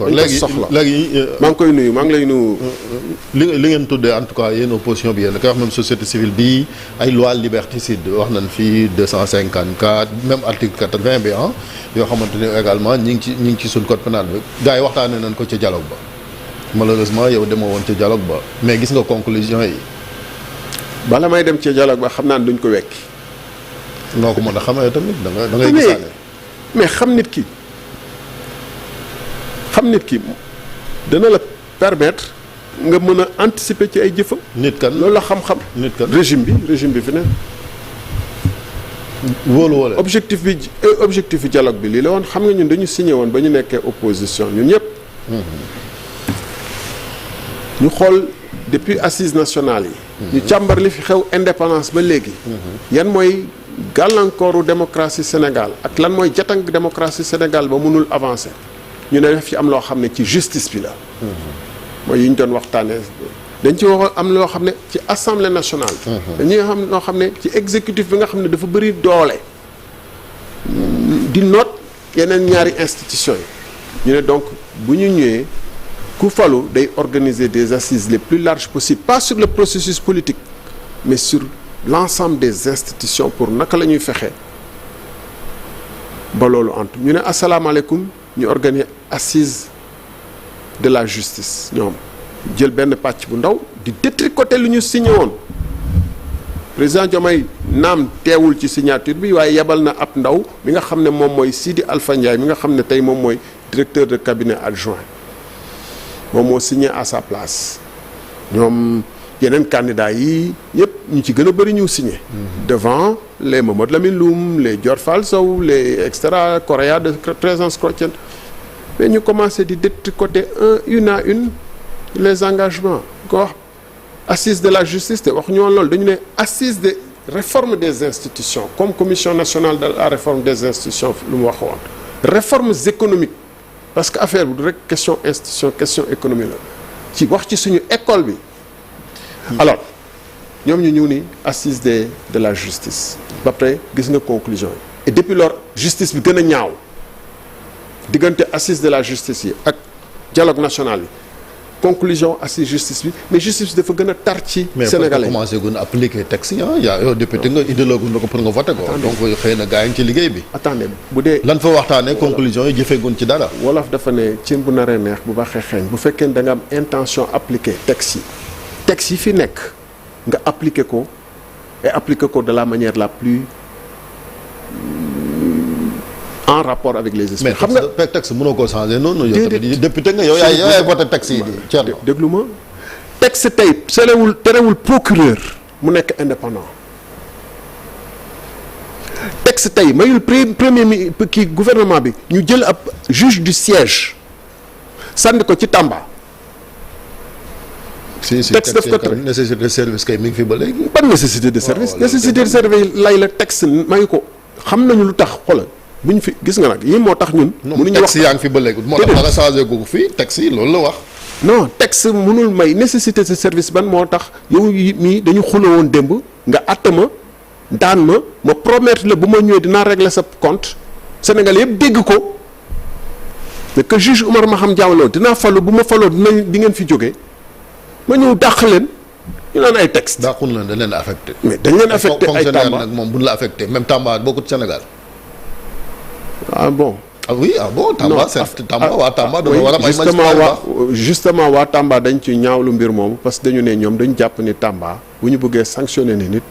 léegi maa ngi koy nuyu maa ngi lay nuyu. li ngeen tuddee en tout cas yéen opposition bi yéen da koy wax même société civile bi ay loi liberticide wax nañ fii 254 même article 80 bi yoo xamante ni également ñi ngi ci suñ code pénal bi gars yi waxtaanee nañ ko ca dialogue ba malheureusement yow demoo woon ca dialogue ba mais gis nga conclusion yi. bala may dem ca dialogue ba xam naa ne duñ ko wekki. noo ko mën a xamee tamit da ngay gisaane. mais xam nit ki dana la permettre nga mën a anticiper ci ay jëfam. nit kan loolu la xam-xam. nit kan régime bi fi ne. wóolu objectif bi dialogue bi lii la woon xam nga ñun dañu signé woon ba ñu nekkee opposition ñun ñëpp. ñu xool depuis assises nationales yi. ñu càmbar li fi xew indépendance ba léegi. yan mooy gàllankooru démocratie Sénégal ak lan mooy jatang démocratie Sénégal ba mënul avancer. ñu ne def ci am loo xam ne ci justice bi la. mooy yi ñu doon waxtaanee dañ ci wax am loo xam ne ci assemblée nationale. dañuy xam loo xam ne ci exécutif bi nga xam ne dafa bëri doole. di noot yeneen ñaari institutions yi. ñu ne donc bu ñu ñëwee ku falu day organiser des assises les plus larges possibles pas sur le processus politique mais sur l'ensemble des institutions pour naka la ñuy fexee ba loolu antu ñu ne asalaamaaleykum. ñu organiser assise de la justice ñoom jël benn pàcc bu ndaw di détricoter lu ñu signé woon président Diomaye naam teewul ci signature bi waaye yebal na ab ndaw mi nga xam ne moom mooy Sidi Alpha Ndiaye mi nga xam ne tey moom mooy directeur de cabinet adjoint moom moo signé à sa place ñoom yeneen candidats yi yëpp ñu ci gën a bëri ñu signé. devant les Mamadou Lamine Loum les Dior Fall Sow les extra Correa de présence chrétienne mais ñu commencé di détricoter une à une les engagements ko wax assise de la justice te wax ñoo loolu dañu ne assise de réforme des institutions comme commission nationale de la réforme des institutions lu mu wax woon réformes économiques parce que affaire bi du rek question institution question économie la ci wax ci suñu école bi alors ñoom ñu ñëw ni assise de la justice ba pare gis nga conclusion yi et depuis lors justice bi gën a ñaaw diggante assise de la justice yi ak dialogue national yi conclusion assise justice bi mais justice bi dafa gën a tar ci sénégalais mais commencé gun appliquer texte yi yaa yow député nga idéologue nga ko pour nga voté ko donc xëy na gaa yi ci liggéey bi attendez bu dee lan fa waxtaanee conclusion yi jëfeegun ci dara wolof dafa ne cin bu naree neex bu baaxee xeeñ bu fekkee da nga am intention appliquer texte yi fi nekk nga appliquer ko et appliquer ko de la manière la plus en rapport avec les esprits. xam nga texte mënoo koo changer noonu. yow tamit député nga yow yaay voté texte yi. Thierno déglu ma texte tey terewul procureur mu nekk indépendant texte tey mayul premier kii gouvernement bi ñu jël ab juge du siège sànni ko ci Tamba. si texte daf ko nécessité de service kay mi ngi fi ba léegi. ban nécessité de service nécessité de service lay la texte mayu ko xam nañu lu tax xoolal bu ñu fi gis nga nag yii moo tax ñun. mënuñu wax texte yaa ngi fi ba léegi moo tax dara changé gu fii texte yi loolu la wax. non texte mënul may nécessité de service ban moo tax yow mii dañu xuloo woon démb nga àtt ma daan ma promettre la bu ma ñëwee dinaa régler sa compte Sénégal yëpp dégg ko mais que juge Oumar Maham Diallo dinaa falu bu ma faloo di ngeen fi jógee. ma ñëw dàq leen ñu naan ay texte dàqul leen dañ leen affecté. mais dañ leen affecté ay Tamba nag moom bu ñu la affecté même Tamba bokkut Sénégal. ah bon. ah oui ah bon. Tamba c'est Tamba waa Tamba dañoo war a may justement waa Tamba dañ ci ñaawlu mbir moomu parce que dañu ne ñoom dañu jàpp ni Tamba bu ñu bëggee sanctionner ni nit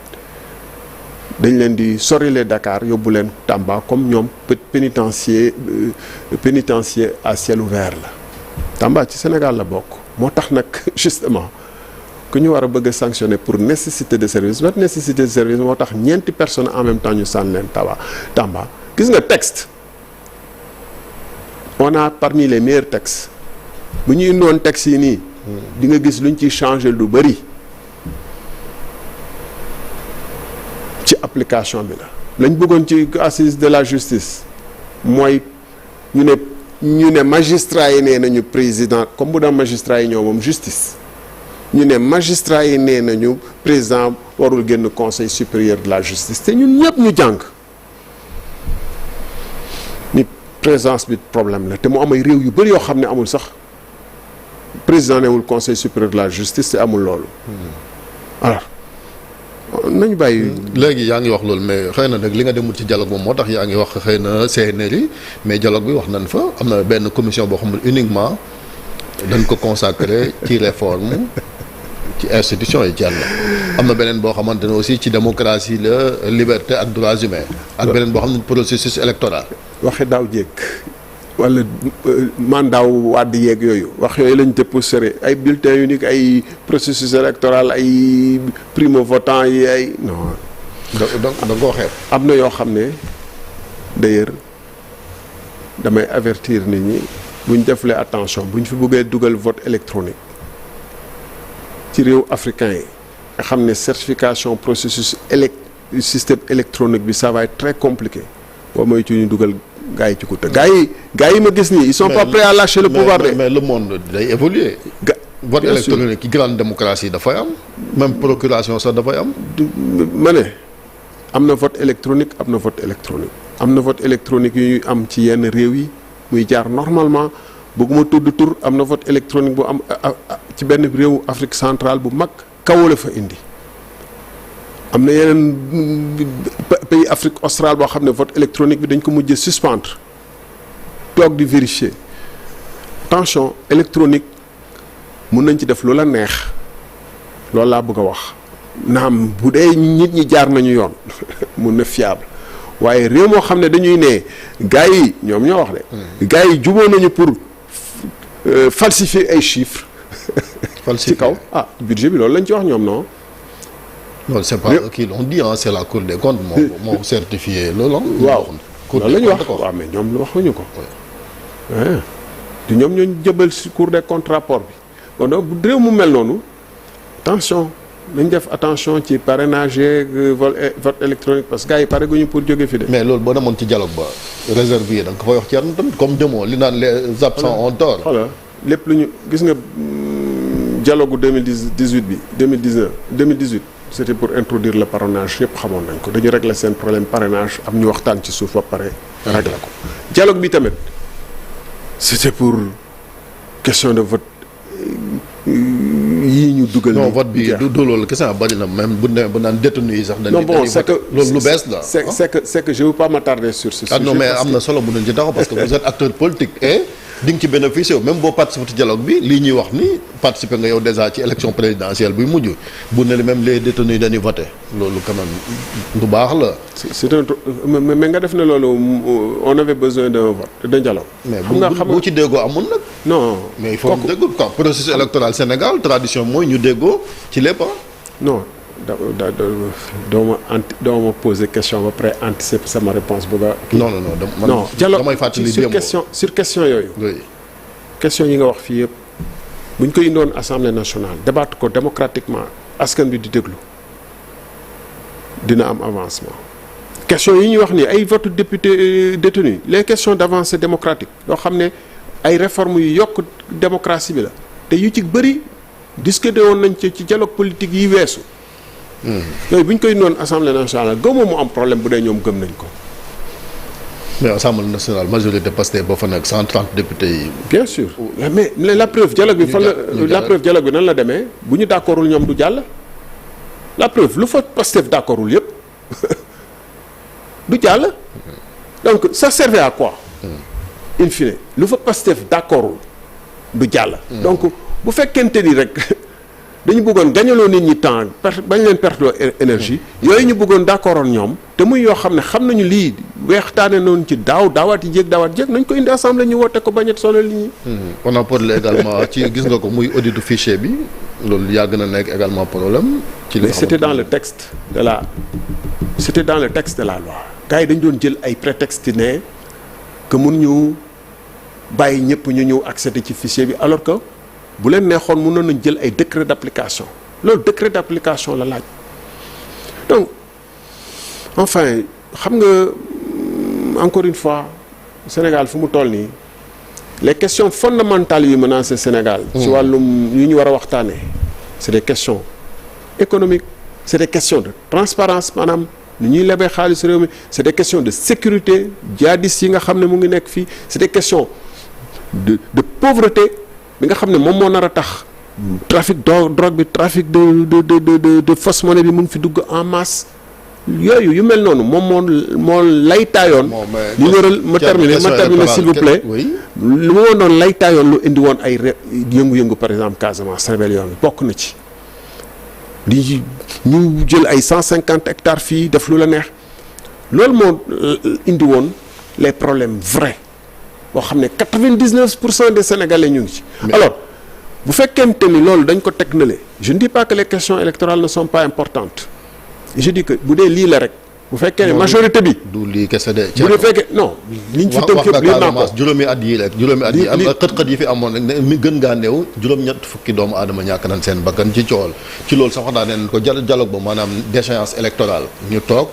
dañ leen di sorile Dakar yóbbu leen Tamba comme ñoom pénitencier à ciel ouvert la Tamba ci Sénégal la bokk. moo tax nag justement ku ñu war a bëgg a sanctionner pour nécessité de service ba nécessité de service moo tax ñeenti personnes en même temps ñu sànni leen Tamba gis nga texte on a parmi les meilleurs textes bu ñu indoon texte yi nii di nga gis luñ ciy changer lu bëri ci application bi la lañ bëggoon ci assise de la justice mooy ñu ne magistrat yi nee nañu président comme bu daan magistrat yi ñoo moom justice ñu ne magistrat yi nee nañu président warul génn conseil supérieur de la justice te ñun ñëpp ñu jàng ni présence bi problème la te mu am ay réew yu bëri yoo xam ne amul sax président newul conseil supérieur de la justice te amul loolu. alors nañu bàyyi. léegi yaa ngi wax loolu mais xëy na nag li nga demul ci dialogue moom moo tax yaa ngi wax xëy na CNRI mais dialogue bi wax nañ fa am na benn commission boo xam ne uniquement dañ ko consacré ci réforme ci institution yi jàll. am na beneen boo xamante ne aussi ci démocratie la liberté ak droits humains. ak beneen boo xam ne processus électoral. waxe daaw jéeg wala mandaaw wàdd yeeg yooyu wax yooyu lañ dépossédé ay bulletins uniques ay processus électoral ay primo votant yi ay non. donc da nga koo xeeb. am na yoo xam ne d'ailleurs damay avertir nit ñi buñ defalee attention buñ fi bëggee dugal vote électronique ci réew africain yi nga xam ne certification processus système électronique bi ça va être très compliqué boo moytu ñu dugal gars yi ci kuta gars yi ma gis nii ils sont pas prêts à lâcher le pouvoir de mais le monde day évoluer vote électronique ci grande démocratie dafay am même procuration sax dafay am ma ne am na vote électronique am na vote électronique am na vote électronique yu ñuy am ci yenn réew yi muy jaar normalement bëgguma tudd tur am na vote électronique bu am ci benn réewu Afrique centrale bu mag kaw la fa indi am na yeneen pays Afrique australe boo xam ne vote électronique bi dañ ko mujjee suspendre toog di vérifier attention électronique mun nañ ci def lu la neex loolu laa bëgg a wax naam bu dee nit ñi jaar nañu yoon mun na fiable waaye réew moo xam ne dañuy ne gars yi ñoom ñoo wax de gars yi juboo nañu pour falsifier ay chiffres ci kaw budget bi loolu lañ ci wax ñoom non non c'est pas eux qui l'ont dit c'est la Cour des comptes moo certifié loolu. waaw loolu la ñu wax waaw mais ñoom waxuñu ko. te ñoom ñoo jëbal si Cour des comptes rapport bi kon donc bu réew mu mel noonu attention nañ def attention ci parrainage yeeg vote électronique parce que gars yi pare guñu pour jóge fi de. mais loolu boo demoon ci dialogue ba réserve yi da nga ko fay wax ci yaram tamit comme demoo li naan les absents ont tort. voilà lépp lu ñu gis nga dialogue gu 2018 bi 2018. c'était pour introduire le parrainage yëpp xamoon nañ ko dañu régler seen problème parrainage am ñu waxtaan ci suuf ba pare régler ko dialogue bi tamit c'était pour question de vote yii ñu dugal. non vote bi du loolu kese bari na même bu naan détenu yi sax. non bon c'est que loolu lu bees la. c'est que je veux pas m'attarder sur ce sujet. non mais am na solo bu nañ ci taxaw parce que vous êtes acteur politique et di nga ci bénéficier wu même boo participer ci dialogue bi lii ñuy wax ni participer nga yow déjà ci élection présidentielle buy mujj bu ne même les détenus dañuy voter loolu quand même lu baax la. c'est un mais nga def ne loolu on avait besoin d'un vote d'un dialogue. mais bu ci déggoo amul nag. non mais il faut ñu déggoo quoi processus électoral Sénégal tradition mooy ñu déggoo ci lépp non doo ma poser question ba après anticiper sama réponse bu nga. non damay fàttali sur question yooyu. oui question yi nga wax fii yëpp bu ñu ko indoon assemblée nationale débattre ko démocratiquement askan bi di déglu dina am avancement. question yi ñuy wax nii ay vote député détenu les questions d'avancée démocratique yoo xam ne ay réformes yu yokk démocratie bi la te yu ci bëri discuté woon nañ ci dialogue politique yi weesu. yooyu bu ñu koy noonu assemblée nationale gëmoo mu am problème bu dee ñoom gëm nañ ko. mais assemblée nationale majorité Pastef ba fa nekk 130 députés yi. bien sûr mais la preuve dialogue bi fan la preuve dialogue bi nan la demee bu ñu d'accordul ñoom du jàll. la preuve lu fa Pastef d'accordul yëpp du jàll. donc ça servait à quoi. in fine lu fa Pastef d'accordul du jàll. donc bu fekkente ni rek. dañu bëggoon gañaloo nit ñi temps bañ leen perdre énergie yooyu ñu bëggoon d'accord ñoom te muy yoo xam ne xam nañu lii weextaane noonu ci daawaat yi jéeg nañ ko indi assemblée ñu woote ko bañ a sonal nit ñi. on a parlé également ci gis nga ko muy auditu fichier bi loolu yàgg na nekk également problème. ci mais c'était dans le texte de la loi gars yi dañu doon jël ay prétextes ne que mun ñu bàyyi ñëpp ñu ñëw accéder ci fichier bi alors que. bu leen neexoon mënoon nañ jël ay décret d'application loolu décret d'application la laaj donc enfin xam nga encore une fois Sénégal fu mu toll nii les questions fondamentales yu menacent Sénégal. ci wàllum yu ñu war a waxtaanee. c'est des questions économiques c'est des questions de transparence maanaam nu ñuy lebee xaalis réew mi c'est des questions de sécurité djihadistes yi nga xam ne mu ngi nekk fii c'est des questions de pauvreté bi nga xam ne moom moo nar a tax trafic drogue bi trafic de fausse monnaie bi mun fi dugg en masse yooyu yu mel noonu moom moo laytaayoon li ñëral ma terminer s'il vous plaît lu ma woon noonu laytaayoon lu indi woon ay yëngu-yëngu par exemple Casamance rébellion bi bokk na ci li ñu jël ay 150 hectares fii def lu la neex loolu moo indi woon les problèmes vrais boo xam ne 99% des Sénégalais ñu ngi ci alors bu fekkente ni loolu dañ ko teg na le je ne dis pas que les questions électorales ne sont pas importantes je dis que bu dee lii la rek bu fekkee ne majorité bi du lii kese de bu dee fekkee non liñ fi tënk yëpp lii naa ko juróomi at yii rek juróomi at yi am xët-xët yi fi amoon rek ne mi gën ngaa néew juróom-ñett fukki doomu aadama ñàkk nañ seen bakkan ci coowal ci loolu sax wax naa neen ko dialogue ba maanaam déchéance électorale ñu toog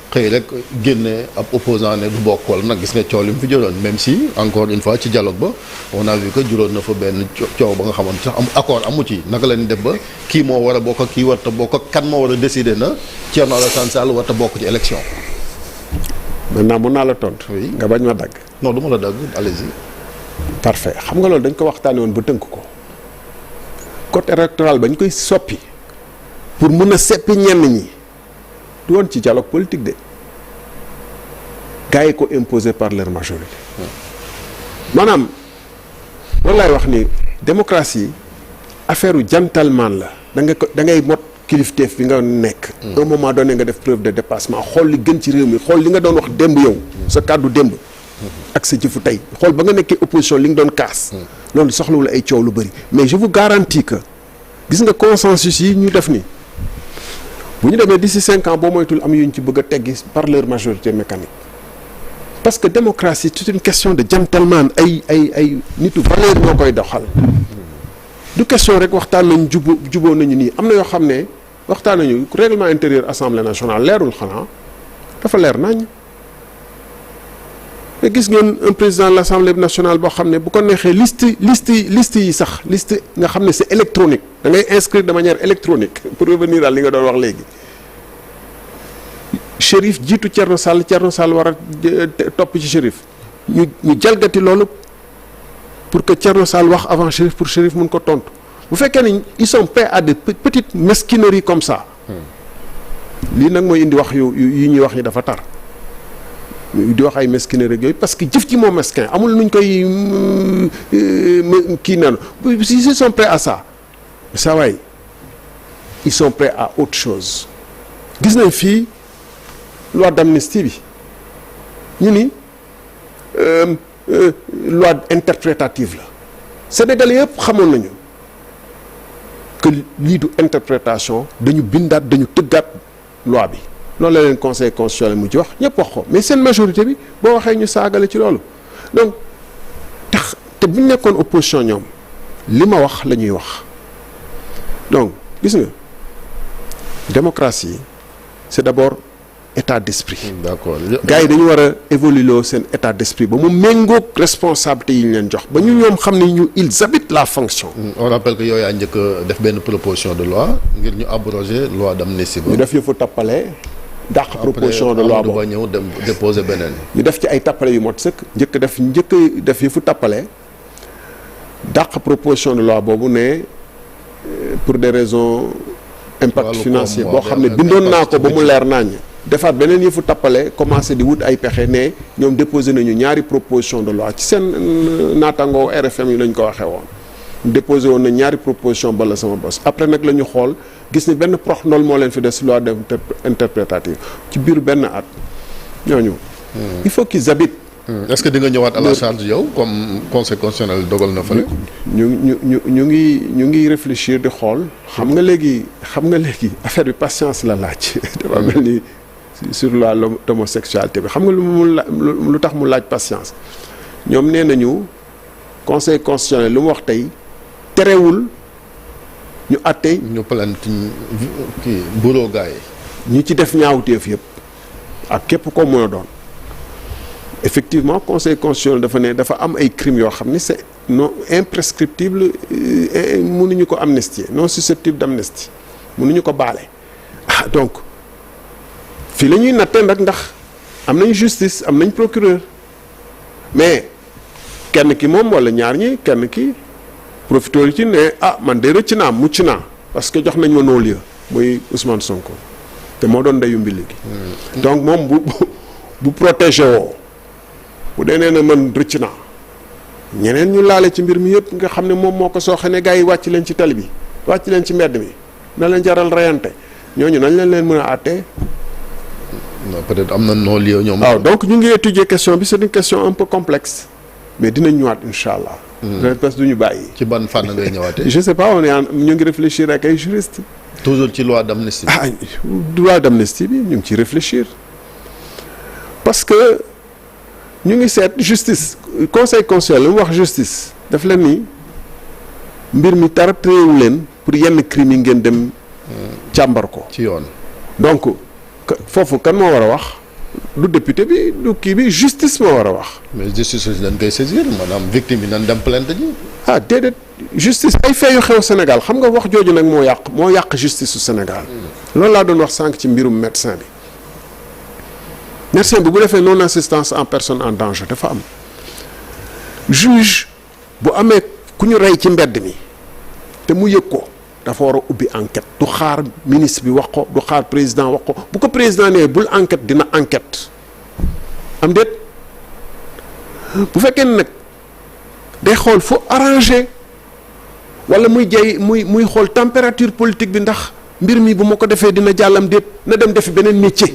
xëy rek génne ab opposant ne du bokk wala nag gis nga coow li mu fi jëloon même si encore une fois ci dialogue ba on a vu que juróon na fa benn coow ba nga xamante sax am accord amu ci naka la ñuy def ba kii moo war a bokk ak kii warta bokk ak kan moo war a décider na Thierno Alassane Sall warta bokk ci élection. maintenant mun naa la tontu. oui nga bañ ma dagg. non du ma la dagg allez-y. parfait xam nga loolu dañ ko waxtaanee woon ba tënk ko code électoral ba ñu koy soppi pour mun a seppi ñenn ñi. du woon ci dialogue politique de gars yi ko imposé par leur majorité maanaam loolu laay wax ni démocratie affaire u gentleman la da ngay mot kilifteef bi nga nekk un moment donné nga def preuve de dépassement xool li gën ci réew mi xool li nga doon wax démb yow sa kàddu démb ak sa jëfu tey xool ba nga nekkee opposition li nga doon kaas loolu soxlawul ay coow lu bëri mais je vous garantis que gis nga consensus yi ñu def ni bu ñu demee d'ici 5 ans boo moytul am yuñ ci bëgg a teggi par leur majorité mécanique parce que démocratie c'est une question de gentleman ay nitu valeur ñoo koy doxal du question rek waxtaan nañ juboo nañu nii am na yoo xam ne waxtaan nañu règlement intérieur assemblée nationale leerul xanaa dafa leer nañ mais gis ngeen un président de l'assemblée nationale boo xam ne bu ko neexee liste yi sax liste nga xam ne c'est électronique da ngay inscrire de manière électronique pour revenir à li nga doon wax léegi Chérif jiitu Thierno Sall war a topp ci Chérif ñu jalgati loolu pour que Thierno Sall wax avant Chérif pour Chérif mun ko tontu bu fekkee ne ils sont prêts à des petites mesquineries comme ça lii nag mooy indi wax yu ñuy wax ni dafa tar di wax ay mesquineries rek yooyu parce que jëf ci moo mesquin amul nuñ koy kii nanu ils sont prêts à ça ça waay ils sont prêts à autre chose gis nañ fii loi d'amnistie bi ñu ni loi interprétative la Sénégalais yëpp xamoon nañu que lii du interprétation dañu bindaat dañu tëggaat loi bi loolu la leen conseil constitutionnel mu ci wax ñëpp wax ko mais seen majorité bi boo waxee ñu saagale ci loolu donc te bu ñu nekkoon opposition ñoom li ma wax la ñuy wax donc gis nga démocratie c'est d'abord état d'esprit. D'accord. gars yi dañu war a évoluer loo seen état d'esprit ba mu méngoog responsabilité yi ñu leen jox ba ñu ñoom xam ne ñu ils habitent la fonction. On rappelle que yow yaa njëkk a def benn proposition de loi ngir ñu abroger loi d'amnistie ba. ñu def yëfu tappale dàq proposition de loi boobu ba ñëw dem déposer beneen. ñu def ci ay tappale yu mot sëkk njëkk def yëfu tappale dàq proposition de loi boobu ne pour des raisons impact financier boo xam ne bindoon naa ko ba mu leer nañ defaat beneen yëfu tappale commencé di wut ay pexe ne ñoom déposé nañu ñaari proposition de loi ci seen naatangoo RFM yi lañ ko waxee woon déposé woon na ñaari proposition bala sama bos après nag la ñu xool gis ni benn prox ndol moo leen fi des loi interprétative ci biir benn at ñooñu il faut qu'ils habitent est-ce que di nga ñëwaat à la charge yow comme conseil constitutionnel dogal na fële. ñu ngi réfléchir di xool xam nga léegi affaire bi patience la laaj dafa mel ni sur l'homosexualité bi xam nga lu tax mu laaj patience ñoom nee nañu conseil constitutionnel lu mu wax tey terewul ñu àtte ñu plainte kii bureau gars yi ñu ci def ñaawteef yëpp ak képp ko mën a doon effectivement conseil constitutionnel dafa am ay crimes yoo xam ni c'est non imprescriptible mënuñu ko amnistier non susceptible d'amnistie mënuñu ko baale donc fii la ñuy nattee nag ndax am nañ justice am nañ procureur mais kenn ki moom wala ñaar ñi kenn ki profité ci ne man de rëcc naa mucc naa parce que jox nañ ma non-lieu muy Ousmane Sonko te moo doon ndeyu mbili gi donc moom bu protégé woo bu dee nee na man rëcc naa ñeneen ñu laale ci mbir mi yëpp nga xam ne moom moo ko sooxe ne gars yi wàcc leen ci tali bi wàcc leen ci mbedd mi na leen jaral reyante ñooñu nañ leen mën a àtte. non peut-être am na non-lieu ñoom. waaw donc ñu ngi étudier question bi c'est une question un peu complexe mais dinañ ñëwaat incha allah. parce que du ñu bàyyi. ci ban fànn ngay ñëwaatee. je sais pas ñu ngi réfléchir ak ay juristes. toujours ci loi d'amnistie. Loi d'amnistie bi ñu ngi ciy réfléchir parce que ñu ngi seet justice conseil constitutionnel lu mu wax justice daf leen ni mbir mi dara téyewu leen pour yenn crimes yi ngeen dem càmbar ko. ci yoon. donc foofu kan moo war a wax du député bi du kii bi justice moo war a wax. mais justice dañ koy saisir maanaam victime yi nañ dem plainte ji. déedéet justice ay fee yu xew Sénégal xam nga wax jooju nag moo yàq justice su Sénégal. loolu laa doon wax sànq ci mbirum médecin bi. médecin bi bu defee non assistance en personne en danger dafa am juge bu amee ku ñu rey ci mbedd mi te mu yëg ko dafa war a ubbi enquête du xaar ministre bi wax ko du xaar président wax ko bu ko président nee bul enquête dina enquête am déet bu fekkee ne nag day xool fu arrangé wala muy xool température politique bi ndax mbir mi bu ma ko defee dina jàllam déet na dem defi beneen métier.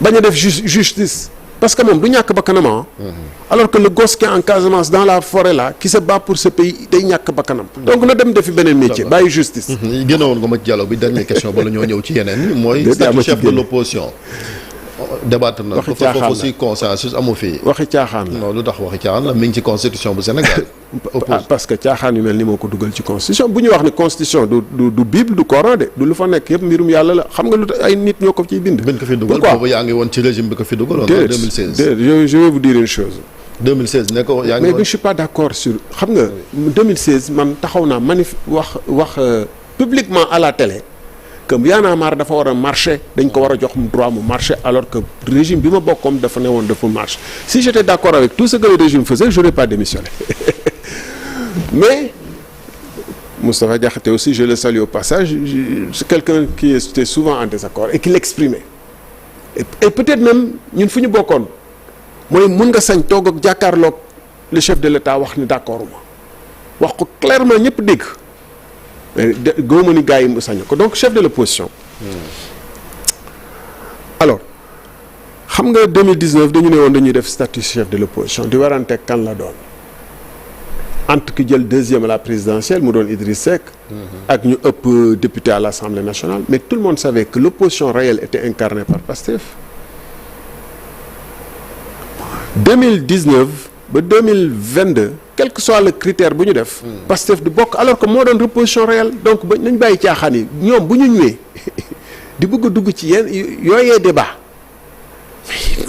bañ a def justice parce que moom du ñàkk bakkanam alors que le gosse qui est en Casamance dans la forêt là qui se bat pour ce pays day ñàkk bakkanam donc na dem defi beneen métier bàyyi justice. génnewoon nga ma ci dialogue bi dernière question bala ñoo ñëw ci yeneen yi mooy statut chef de l'opposition débattre na ko foofu aussi consensus amu fi. waxi caaxaan la non lu tax waxi caaxaan la mi ngi ci constitution bu Sénégal. parce que caaxaan yu mel ni moo ko dugal ci constitution bu ñu wax ne constitution du bible du coran de du lu fa nekk yëpp mbirum yàlla la xam nga lu ay nit ñoo ko ciy bind. biñ ko fi dugal boobu yaa ngi woon ci régime bi ko fi dugaloon. 2016 je vais vous dire une chose. 2016 ne ko yaa ngi woon mais je suis pas d'accord sur xam nga 2016 man taxaw naa wax publiquement à la télé. que Y'en a marre dafa war a marché dañ ko war a jox droit mu marché alors que régime bi ma bokkoon dafa ne woon dafa marché si j'étais d'accord avec tout ce que le régime faisait j'aurais pas démissionné mais Moustapha Diakhaté aussi je le salue au passage c'est quelqu'un qui était souvent en désaccord et qui l'exprimait et peut-être même ñun fu ñu bokkoon mooy mun nga sañ toog ak jàkkaarloog le chef de l'État wax ni d'accord ma wax ko clairement ñëpp dégg mais góob ni gars yi mu sañ ko donc chef de l'opposition. alors xam nga 2019 dañu ne woon dañuy def statut chef de l'opposition di warante kan la doon entre ki jël deuxième à la présidentielle mu doon Idriss Seck. ak ñu ëpp député à l'Assemblée nationale mais tout le monde savait que l'opposition réelle était incarnée par Pastef. 2019 ba 2022. quel que soit le critère bu ñu def. Pastef du bokk alors que moo doon opposition réelle donc ba nañ bàyyi caaxaan yi ñoom bu ñu ñëwee di bëgg a dugg ci yenn yooyee débat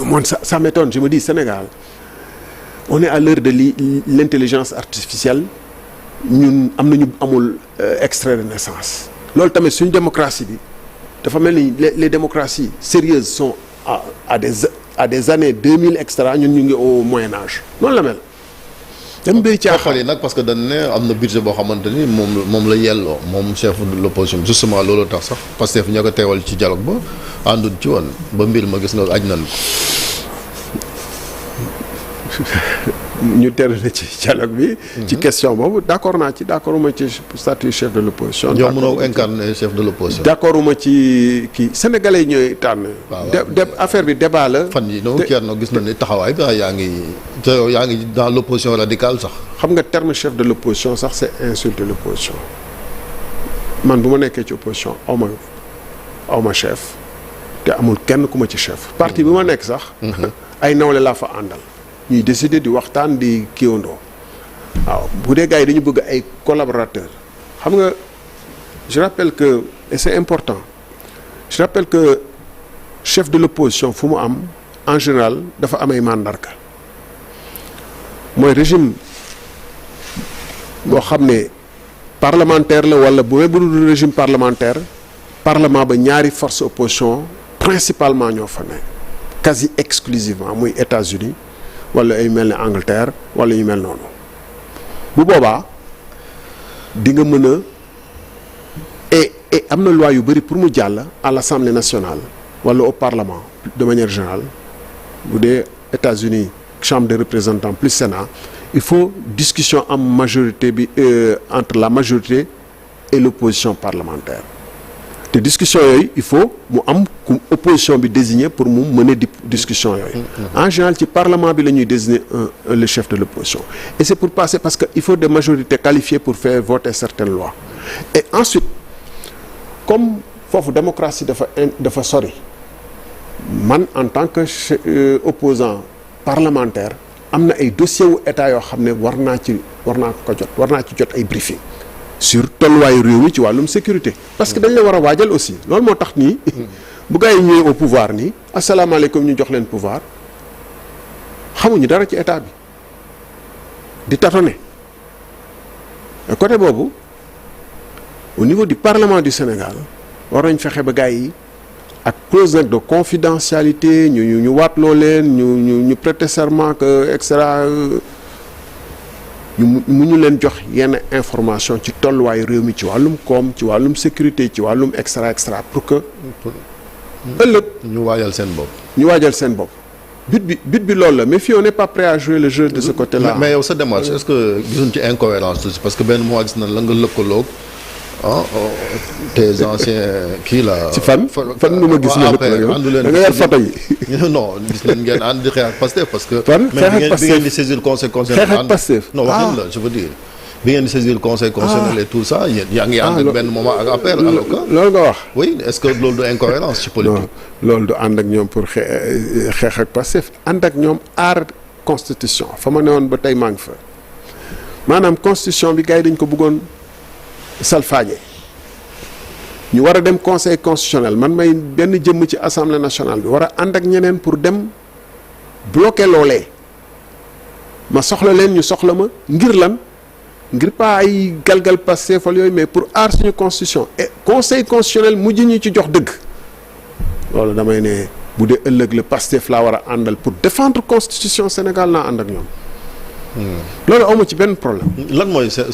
man ça m'étonne je me dis Sénégal on est à l'heure de l'intelligence artificielle ñun am nañu amul extrait de naissance. loolu tamit suñu démocratie bi dafa mel ni les démocraties sérieuses sont à des années 2000 extra ñun ñu ngi au Moyen Âge noonu la mel. dem bay caaxaan yi nag parce que dañ ne am na budget boo xamante ni moom la yelloo moom chef de l'opposition justement loolu tax sax Pastef ña ko teewal ci dialogue ba àndul ci woon ba mbir ma gis nga aj nañ ko. ñu terminé ci dialogue bi. ci question boobu d'accord naa ci d'accord ma ci statut chef de l'opposition. yow mënoo incarner chef de l'opposition. d'accord ma ci kii sénégalais yi ñooy tànn. affaire bi débat la. fan yi noonu Thierno gis na ni taxawaay bi yaa ngi dans l'opposition radicale sax. xam nga terme chef de l'opposition sax c'est insulter l'opposition man bu ma nekkee ci opposition aw ma chef te amul kenn ku ma ci chef. parti bi ma nekk sax. ay nawle laa fa àndal. ñuy décider di waxtaan di kiiwandoo waaw bu dee gars yi dañu bëgg ay collaborateurs xam nga je rappelle que et c'est important je rappelle que chef de l'opposition fu mu am en général dafa am ay mandarga mooy régime boo xam ne parlementaire la wala bu dul régime parlementaire parlement ba ñaari force opposition principalement ñoo fa ne quasi exclusivement muy États-Unis wala ay mel ne Angleterre wala yu mel noonu bu boobaa di nga mën a et am na loi yu bëri pour mu jàll à l'Assemblée nationale wala au Parlement de manière générale bu dee États-Unis Chambre des représentants plus Sénat il faut discussion am majorité bi entre la majorité et l'opposition parlementaire te discussion yooyu il faut mu am ku opposition bi désigné pour mu mener discussion yooyu en général ci parlement bi la ñuy désigner le chef de l'opposition et c'est pour passer parce que il faut des majorités qualifiées pour faire voter certaines lois et ensuite comme foofu démocratie dafa sori man en tant que opposant parlementaire am na ay dossiers wu état yoo xam ne war naa ci jot ay briefing sur tolluwaayu réew mi ci wàllum sécurité parce que dañ la war a waajal aussi loolu moo tax nii bu gars yi ñëwee au pouvoir nii asalaamaaleykum ñu jox leen pouvoir xamuñu dara ci état bi di tâtonner côté boobu au niveau du Parlement du Sénégal war nañ fexe ba gars yi ak clause nag de confidentialité ñu waatloo leen ñu prêter serment que et cetera ñu leen jox yenn information ci tolluwaayu réew mi ci wàllum koom ci wàllum sécurité ci wàllum extra pour que ëllëg ñu waajal seen bopp but bi loolu la mais fii on n'est pas prêt à jouer le jeu de ce côté-là. là mais yow sa démarche est-ce que gisuñ ci incohérence tuuti parce que benn mois gis na la nga lëkkaloog tes anciens kii la. ci fan nu ma gis. àndu leen da nga yor photo yi. non gis nañ ngeen ànd di xeex ak Pastef parce que. fan xeex ak Pastef bi ngeen di saisir conseil constitutionnel. xeex ak Pastef non waxin la je veux dire. bi ngeen di saisir conseil constitutionnel et tout ça yaa ngi ànd ak benn moment ak APR alors que. loolu nga wax. oui est-ce que loolu du incohérence ci politique. non loolu du ànd ak ñoom pour xeex ak Pastef ànd ak ñoom aar constitution fa ma ne woon ba tey maa ngi fa maanaam constitution bi gars yi dañ ko bëggoon salfaañe ñu war a dem conseil constitutionnel man may benn jëmm ci assemblée nationale bi war a ànd ak ñeneen pour dem bloquer loolee ma soxla leen ñu soxla ma ngir lan ngir pas ay galgal Pastef yooyu mais pour aar suñu constitution et conseil constitutionnel mujj ñu ci jox dëgg loolu damay ne bu dee ëllëg le Pastef laa war a àndal pour défendre constitution Sénégal naa ànd ak ñoom. loolu awma ci benn problème. lan mooy sa